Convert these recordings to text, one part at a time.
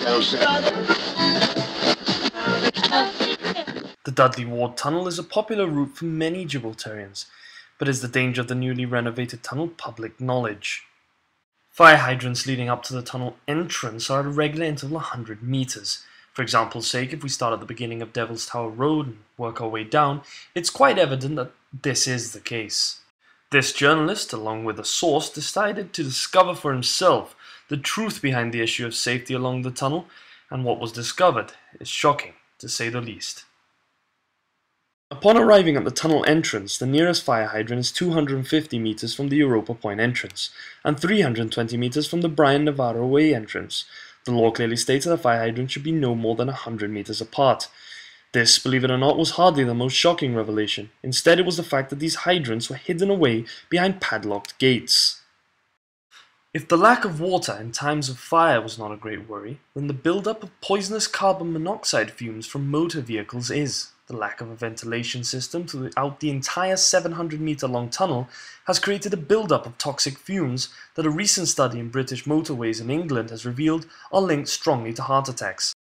The Dudley Ward Tunnel is a popular route for many Gibraltarians, but is the danger of the newly renovated tunnel public knowledge? Fire hydrants leading up to the tunnel entrance are at a regular interval 100 meters. For example's sake, if we start at the beginning of Devil's Tower Road and work our way down, it's quite evident that this is the case. This journalist, along with a source, decided to discover for himself the truth behind the issue of safety along the tunnel, and what was discovered is shocking, to say the least. Upon arriving at the tunnel entrance, the nearest fire hydrant is 250 meters from the Europa Point entrance, and 320 meters from the Brian Navarro Way entrance. The law clearly states that a fire hydrant should be no more than 100 meters apart. This, believe it or not, was hardly the most shocking revelation. Instead, it was the fact that these hydrants were hidden away behind padlocked gates. If the lack of water in times of fire was not a great worry, then the build-up of poisonous carbon monoxide fumes from motor vehicles is. The lack of a ventilation system throughout the entire 700-meter-long tunnel has created a build-up of toxic fumes that a recent study in British motorways in England has revealed are linked strongly to heart attacks.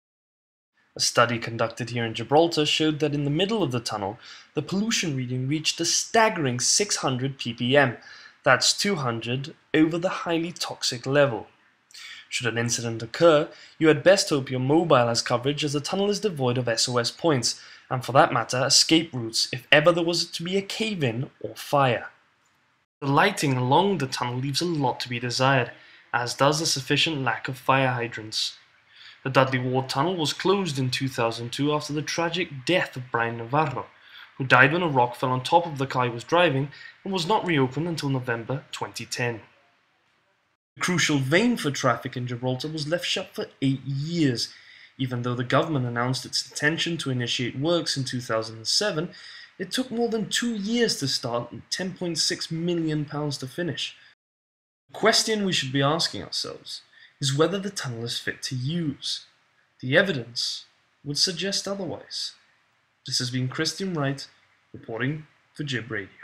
A study conducted here in Gibraltar showed that in the middle of the tunnel, the pollution reading reached a staggering 600 ppm. That's 200 over the highly toxic level. Should an incident occur, you had best hope your mobile has coverage, as the tunnel is devoid of SOS points, and for that matter, escape routes if ever there was to be a cave-in or fire. The lighting along the tunnel leaves a lot to be desired, as does a sufficient lack of fire hydrants. The Dudley Ward Tunnel was closed in 2002 after the tragic death of Brian Navarro, who died when a rock fell on top of the car he was driving and was not reopened until November 2010. The crucial vein for traffic in Gibraltar was left shut for 8 years. Even though the government announced its intention to initiate works in 2007, it took more than 2 years to start and £10.6 million to finish. The question we should be asking ourselves is whether the tunnel is fit to use. The evidence would suggest otherwise. This has been Wright reporting for GIB Radio.